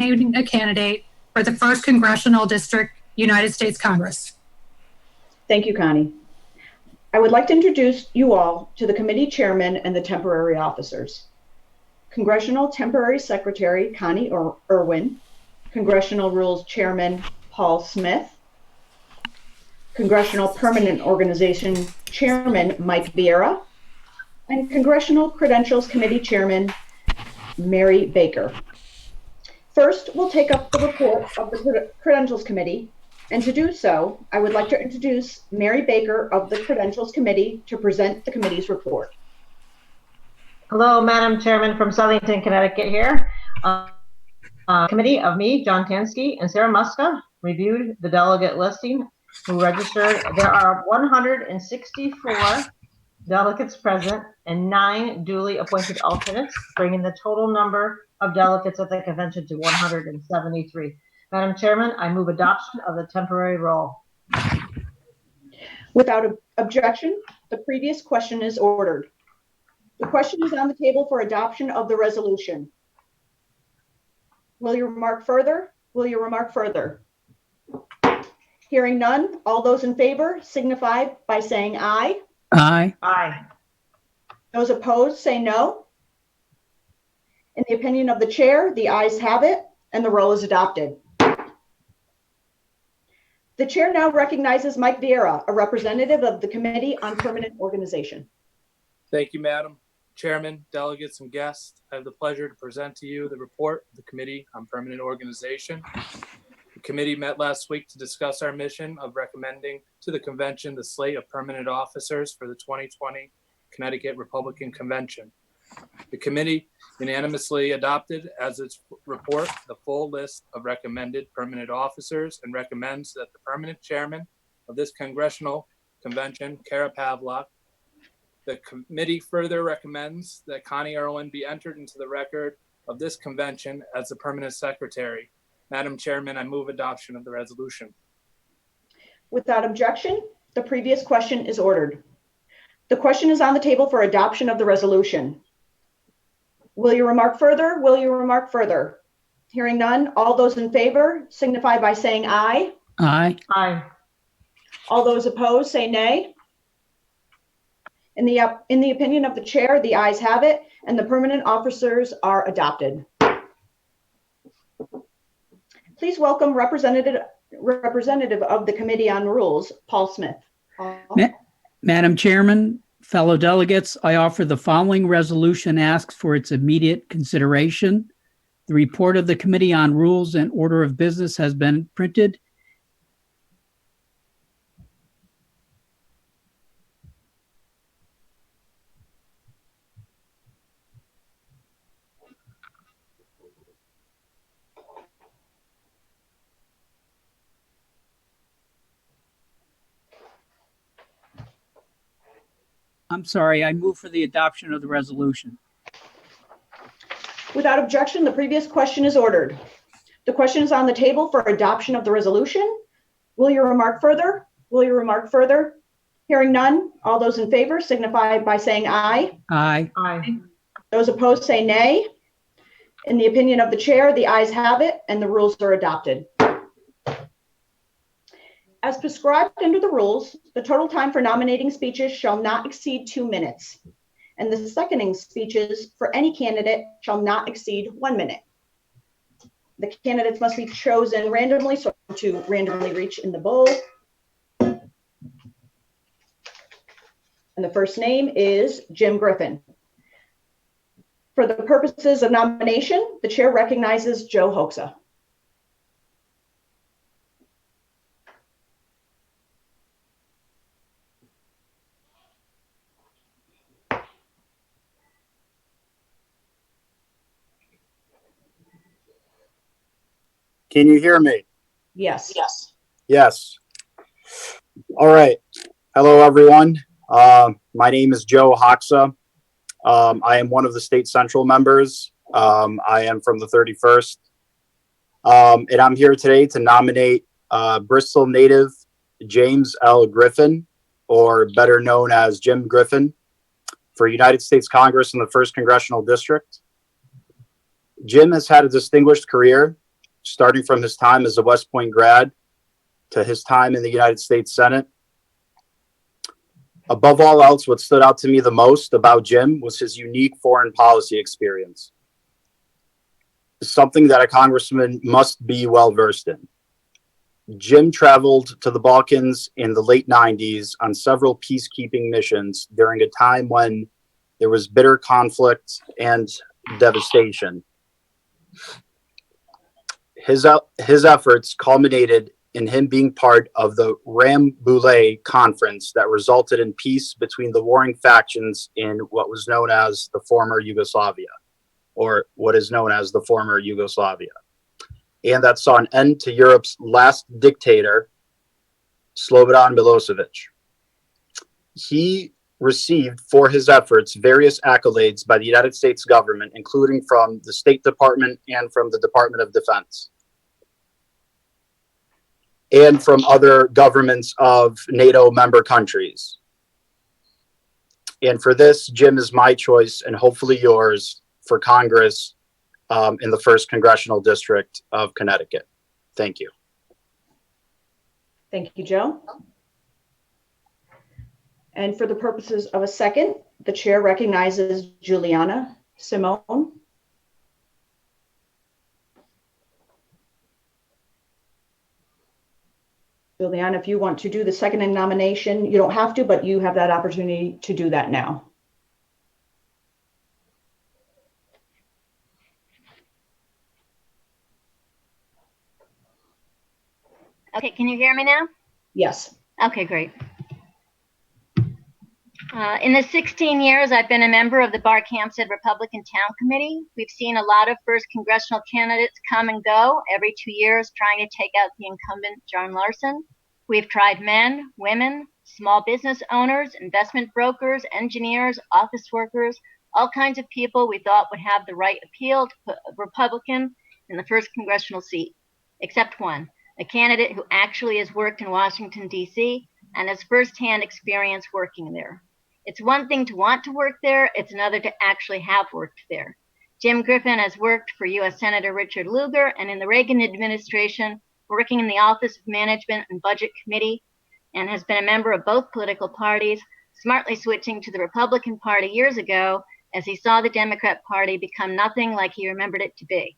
nominating a candidate for the 1st Congressional District, United States Congress. Thank you, Connie. I would like to introduce you all to the committee chairman and the temporary officers. Congressional Temporary Secretary Connie Irwin, Congressional Rules Chairman Paul Smith, Congressional Permanent Organization Chairman Mike Vieira, and Congressional Credentials Committee Chairman Mary Baker. First, we'll take up the report of the Credentials Committee, and to do so, I would like to introduce Mary Baker of the Credentials Committee to present the committee's report. Hello, Madam Chairman from Southington, Connecticut here. Committee of me, John Tansky, and Sarah Muska reviewed the delegate listing who registered. There are 164 delegates present and 9 duly appointed alternates, bringing the total number of delegates at the convention to 173. Madam Chairman, I move adoption of the temporary roll. Without objection, the previous question is ordered. The question is on the table for adoption of the resolution. Will you remark further? Will you remark further? Hearing none, all those in favor signify by saying aye. Aye. Aye. Those opposed say no. In the opinion of the chair, the ayes have it, and the roll is adopted. The chair now recognizes Mike Vieira, a representative of the Committee on Permanent Organization. Thank you, Madam Chairman, delegates, and guests. I have the pleasure to present to you the report of the Committee on Permanent Organization. The committee met last week to discuss our mission of recommending to the convention the slate of permanent officers for the 2020 Connecticut Republican Convention. The committee unanimously adopted as its report the full list of recommended permanent officers and recommends that the permanent chairman of this congressional convention, Kara Pavlak. The committee further recommends that Connie Irwin be entered into the record of this convention as the permanent secretary. Madam Chairman, I move adoption of the resolution. Without objection, the previous question is ordered. The question is on the table for adoption of the resolution. Will you remark further? Will you remark further? Hearing none, all those in favor signify by saying aye. Aye. Aye. All those opposed say nay. In the opinion of the chair, the ayes have it, and the permanent officers are adopted. Please welcome representative of the Committee on Rules, Paul Smith. Madam Chairman, fellow delegates, I offer the following resolution asks for its immediate consideration. The report of the Committee on Rules and Order of Business has been printed. I'm sorry, I move for the adoption of the resolution. Without objection, the previous question is ordered. The question is on the table for adoption of the resolution. Will you remark further? Will you remark further? Hearing none, all those in favor signify by saying aye. Aye. Aye. Those opposed say nay. In the opinion of the chair, the ayes have it, and the rules are adopted. As prescribed under the rules, the total time for nominating speeches shall not exceed 2 minutes, and the seconding speeches for any candidate shall not exceed 1 minute. The candidates must be chosen randomly, so to randomly reach in the bowl. And the first name is Jim Griffin. For the purposes of nomination, the chair recognizes Joe Hoxa. Can you hear me? Yes. Yes. Yes. All right. Hello, everyone. My name is Joe Hoxa. I am one of the state central members. I am from the 31st. And I'm here today to nominate Bristol native James L. Griffin, or better known as Jim Griffin, for United States Congress in the 1st Congressional District. Jim has had a distinguished career starting from his time as a West Point grad to his time in the United States Senate. Above all else, what stood out to me the most about Jim was his unique foreign policy experience, something that a congressman must be well versed in. Jim traveled to the Balkans in the late 90s on several peacekeeping missions during a time when there was bitter conflict and devastation. His efforts culminated in him being part of the Rambouillet conference that resulted in peace between the warring factions in what was known as the former Yugoslavia, or what is known as the former Yugoslavia. And that saw an end to Europe's last dictator, Slobodan Milosevic. He received, for his efforts, various accolades by the United States government, including from the State Department and from the Department of Defense, and from other governments of NATO member countries. And for this, Jim is my choice, and hopefully yours, for Congress in the 1st Congressional District of Connecticut. Thank you. Thank you, Joe. And for the purposes of a second, the chair recognizes Juliana Simone. Juliana, if you want to do the second in nomination, you don't have to, but you have that opportunity to do that now. Okay, can you hear me now? Yes. Okay, great. In the 16 years I've been a member of the Barkhamsted Republican Town Committee, we've seen a lot of first congressional candidates come and go every 2 years trying to take out the incumbent, John Larson. We've tried men, women, small business owners, investment brokers, engineers, office workers, all kinds of people we thought would have the right appeal to put a Republican in the first congressional seat, except one, a candidate who actually has worked in Washington, D.C. and has firsthand experience working there. It's one thing to want to work there, it's another to actually have worked there. Jim Griffin has worked for U.S. Senator Richard Lugar and in the Reagan administration, working in the Office of Management and Budget Committee, and has been a member of both political parties, smartly switching to the Republican Party years ago as he saw the Democrat Party become nothing like he remembered it to be.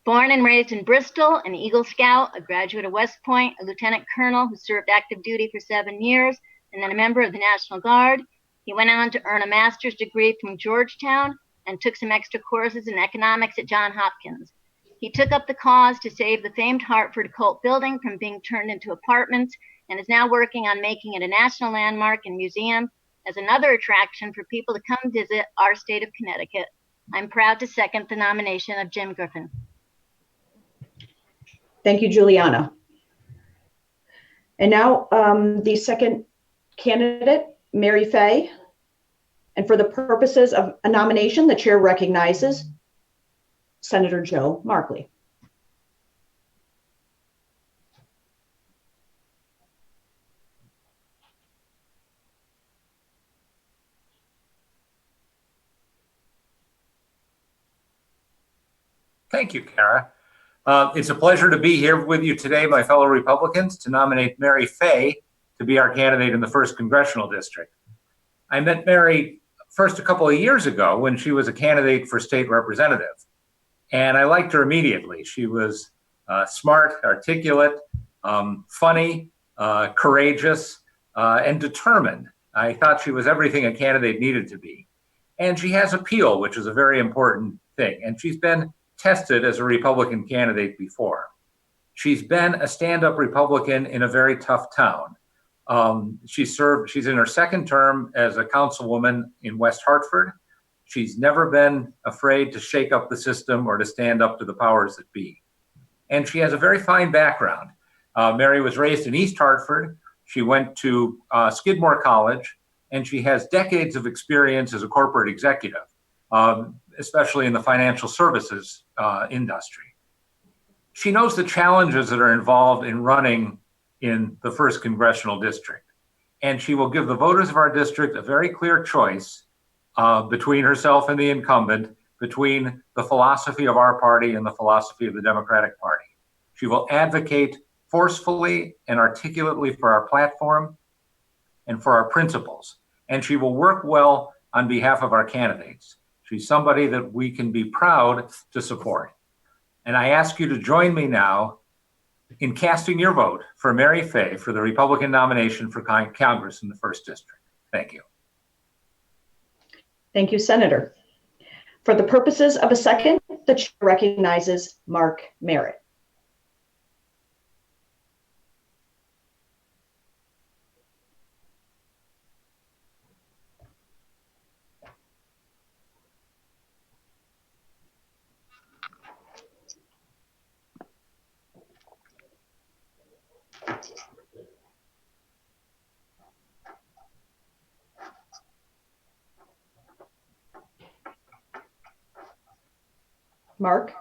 Born and raised in Bristol, an Eagle Scout, a graduate of West Point, a lieutenant colonel who served active duty for 7 years, and then a member of the National Guard, he went on to earn a master's degree from Georgetown and took some extra courses in economics at Johns Hopkins. He took up the cause to save the famed Hartford Colt building from being turned into apartments and is now working on making it a national landmark and museum as another attraction for people to come visit our state of Connecticut. I'm proud to second the nomination of Jim Griffin. Thank you, Juliana. And now the second candidate, Mary Fay. And for the purposes of a nomination, the chair recognizes Senator Joe Markley. Thank you, Kara. It's a pleasure to be here with you today, my fellow Republicans, to nominate Mary Fay to be our candidate in the 1st Congressional District. I met Mary first a couple of years ago when she was a candidate for state representative, and I liked her immediately. She was smart, articulate, funny, courageous, and determined. I thought she was everything a candidate needed to be. And she has appeal, which is a very important thing. And she's been tested as a Republican candidate before. She's been a stand-up Republican in a very tough town. She's in her 2nd term as a councilwoman in West Hartford. She's never been afraid to shake up the system or to stand up to the powers that be. And she has a very fine background. Mary was raised in East Hartford. She went to Skidmore College, and she has decades of experience as a corporate executive, especially in the financial services industry. She knows the challenges that are involved in running in the 1st Congressional District, and she will give the voters of our district a very clear choice between herself and the incumbent, between the philosophy of our party and the philosophy of the Democratic Party. She will advocate forcefully and articulately for our platform and for our principles, and she will work well on behalf of our candidates. She's somebody that we can be proud to support. And I ask you to join me now in casting your vote for Mary Fay for the Republican nomination for Congress in the 1st District. Thank you. Thank you, Senator. For the purposes of a second, the chair recognizes Mark Merritt. Mark?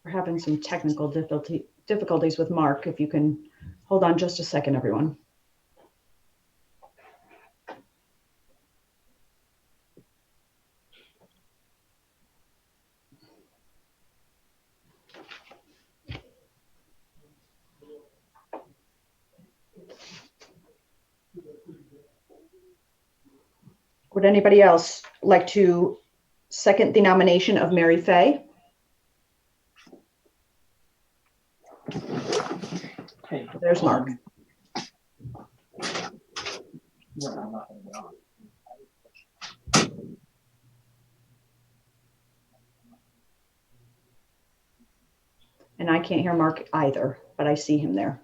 We're having some technical difficulties with Mark. If you can hold on just a second, everyone. Would anybody else like to second the nomination of Mary Fay? There's Mark. And I can't hear Mark either, but I see him there.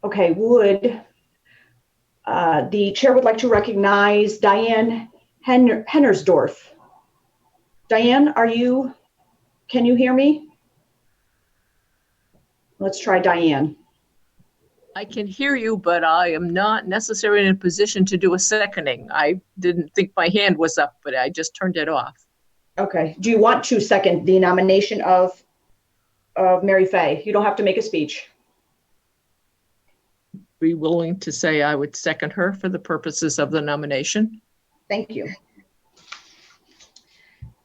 Okay, the chair would like to recognize Diane Hennersdorf. Diane, can you hear me? Let's try Diane. I can hear you, but I am not necessarily in a position to do a seconding. I didn't think my hand was up, but I just turned it off. Okay, do you want to second the nomination of Mary Fay? You don't have to make a speech. Be willing to say I would second her for the purposes of the nomination. Thank you.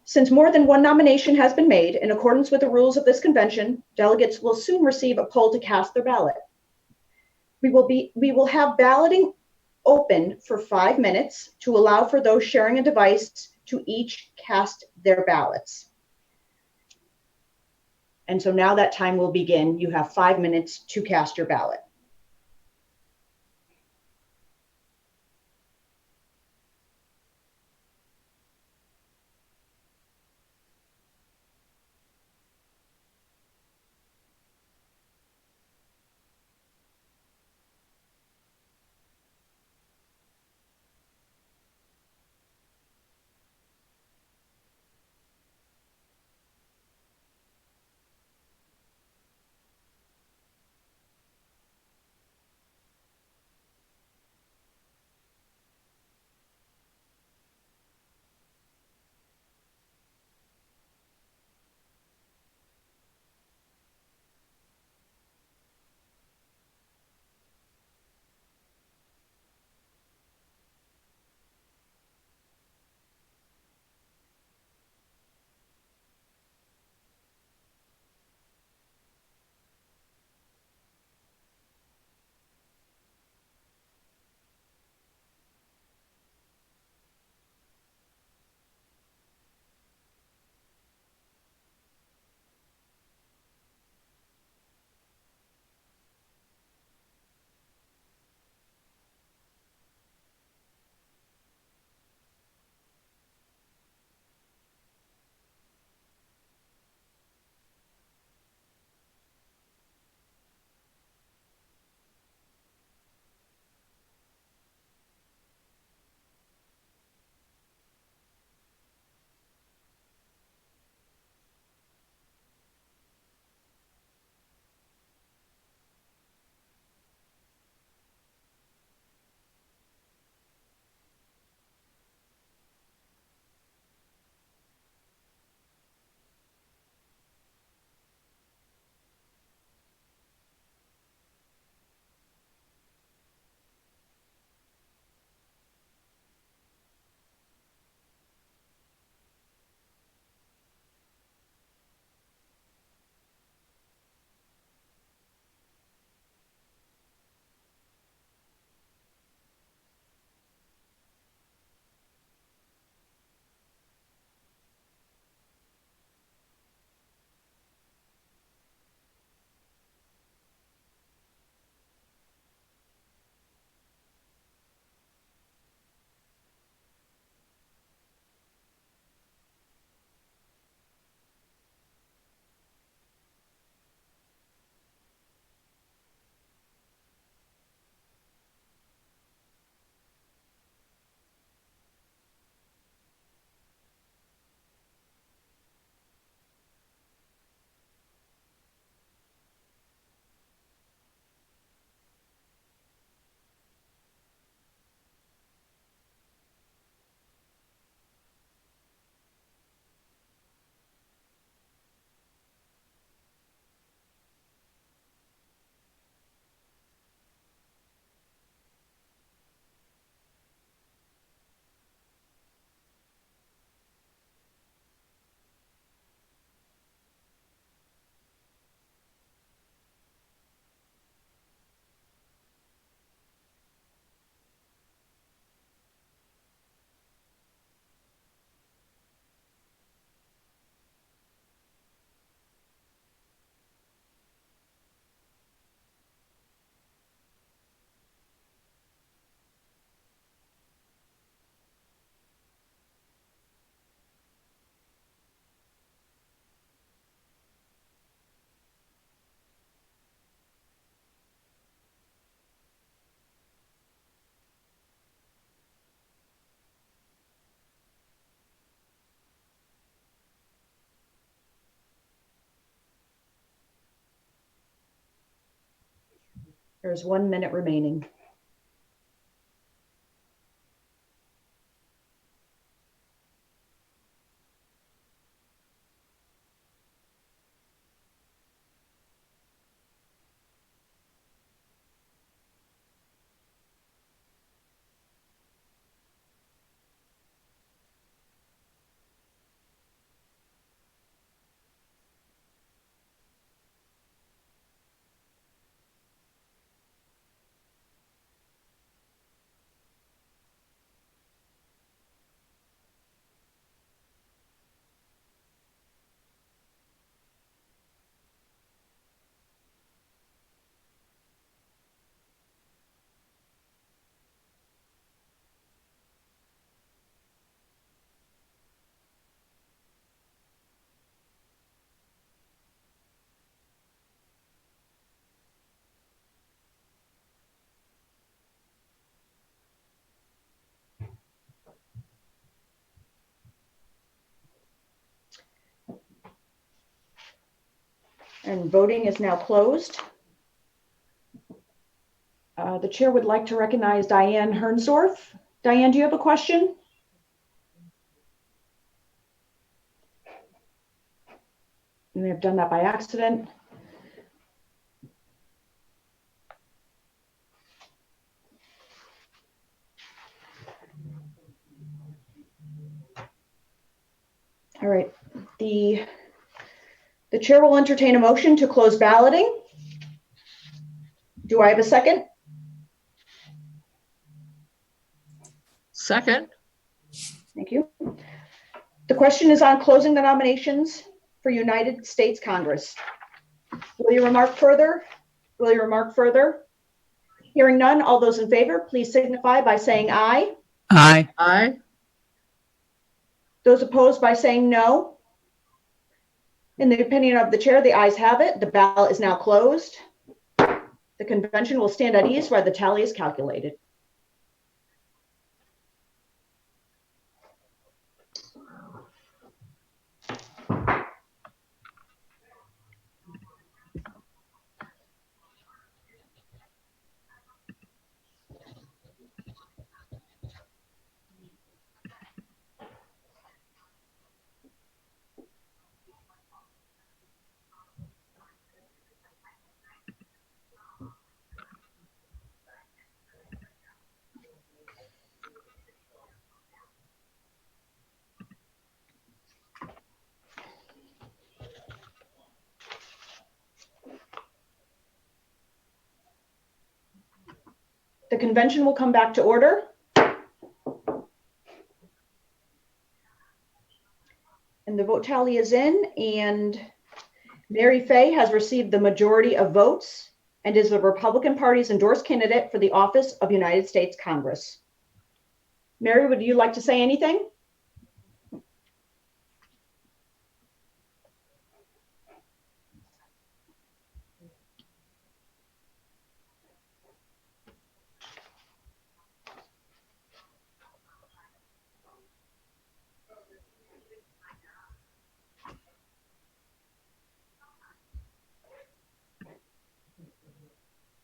Since more than one nomination has been made, in accordance with the rules of this convention, delegates will soon receive a poll to cast their ballot. We will have balloting open for 5 minutes to allow for those sharing a device to each cast their ballots. And so now that time will begin. You have 5 minutes to cast your ballot. There's 1 minute remaining. And voting is now closed. The chair would like to recognize Diane Hernsdorf. Diane, do you have a question? You may have done that by accident. All right. The chair will entertain a motion to close balloting. Do I have a second? Second. Thank you. The question is on closing the nominations for United States Congress. Will you remark further? Will you remark further? Hearing none, all those in favor, please signify by saying aye. Aye. Aye. Those opposed by saying no. In the opinion of the chair, the ayes have it. The ballot is now closed. The convention will stand at ease while the tally is calculated. The convention will come back to order. And the vote tally is in, and Mary Fay has received the majority of votes and is the Republican Party's endorsed candidate for the office of United States Congress. Mary, would you like to say anything?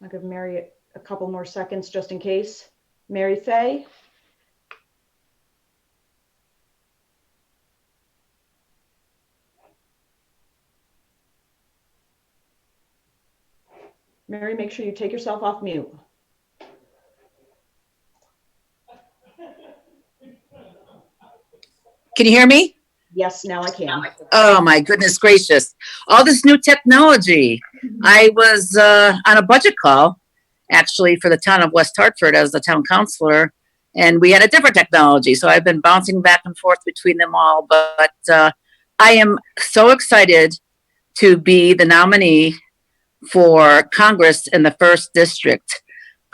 I'll give Mary a couple more seconds just in case. Mary Fay. Mary, make sure you take yourself off mute. Can you hear me? Yes, now I can. Oh my goodness gracious. All this new technology. I was on a budget call actually for the town of West Hartford as the town councilor, and we had a different technology. So I've been bouncing back and forth between them all, but I am so excited to be the nominee for Congress in the 1st District.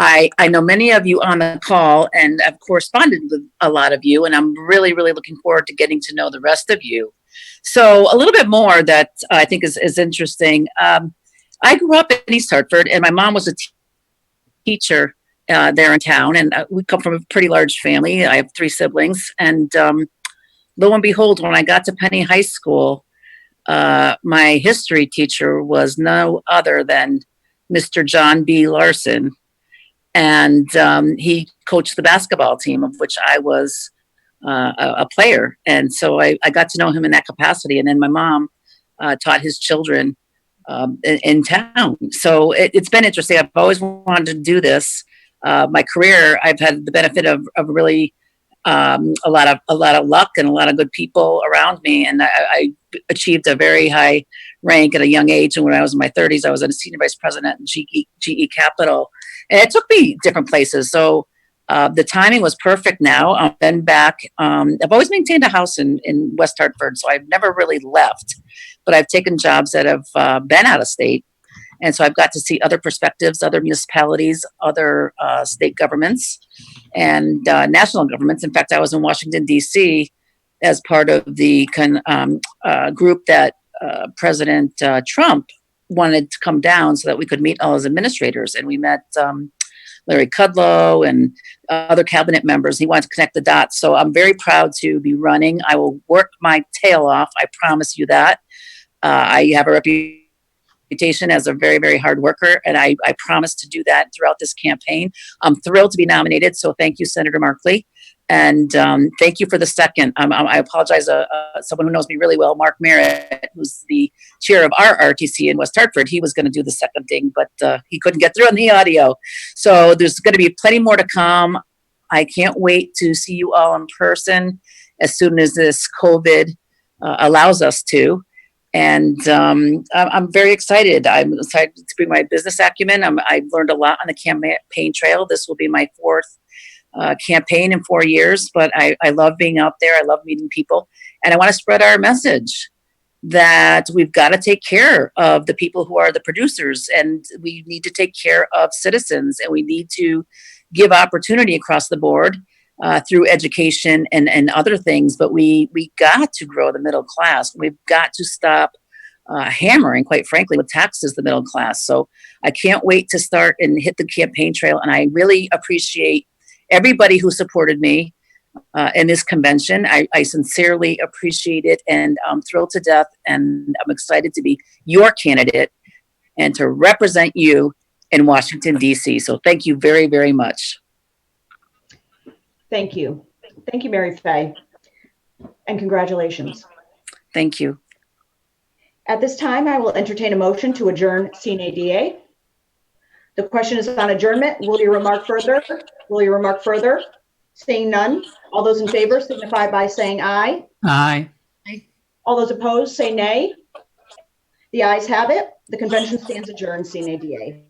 I know many of you on the call and I've corresponded with a lot of you, and I'm really, really looking forward to getting to know the rest of you. So a little bit more that I think is interesting. I grew up in East Hartford, and my mom was a teacher there in town, and we come from a pretty large family. I have 3 siblings, and lo and behold, when I got to Penny High School, my history teacher was no other than Mr. John B. Larson. And he coached the basketball team, of which I was a player. And so I got to know him in that capacity. And then my mom taught his children in town. So it's been interesting. I've always wanted to do this. My career, I've had the benefit of really a lot of luck and a lot of good people around me. And I achieved a very high rank at a young age. And when I was in my 30s, I was a senior vice president in GE Capital. And it took me different places. So the timing was perfect now. I've been back. I've always maintained a house in West Hartford, so I've never really left. But I've taken jobs that have been out of state. And so I've got to see other perspectives, other municipalities, other state governments, and national governments. In fact, I was in Washington, D.C. as part of the group that President Trump wanted to come down so that we could meet all his administrators. And we met Larry Kudlow and other cabinet members. He wanted to connect the dots. So I'm very proud to be running. I will work my tail off. I promise you that. I have a reputation as a very, very hard worker, and I promise to do that throughout this campaign. I'm thrilled to be nominated. So thank you, Senator Markley. And thank you for the second. I apologize. Someone who knows me really well, Mark Merritt, who's the chair of our RTC in West Hartford, he was going to do the seconding, but he couldn't get through on the audio. So there's going to be plenty more to come. I can't wait to see you all in person as soon as this COVID allows us to. And I'm very excited. I'm excited to bring my business acumen. I've learned a lot on the campaign trail. This will be my fourth campaign in 4 years, but I love being out there. I love meeting people. And I want to spread our message that we've got to take care of the people who are the producers, and we need to take care of citizens, and we need to give opportunity across the board through education and other things. But we got to grow the middle class. We've got to stop hammering, quite frankly, with taxes the middle class. So I can't wait to start and hit the campaign trail. And I really appreciate everybody who supported me in this convention. I sincerely appreciate it, and I'm thrilled to death, and I'm excited to be your candidate and to represent you in Washington, D.C. So thank you very, very much. Thank you. Thank you, Mary Fay, and congratulations. Thank you. At this time, I will entertain a motion to adjourn CNADA. The question is on adjournment. Will you remark further? Will you remark further? Seeing none. All those in favor signify by saying aye. Aye. All those opposed say nay. The ayes have it. The convention stands adjourned, CNADA.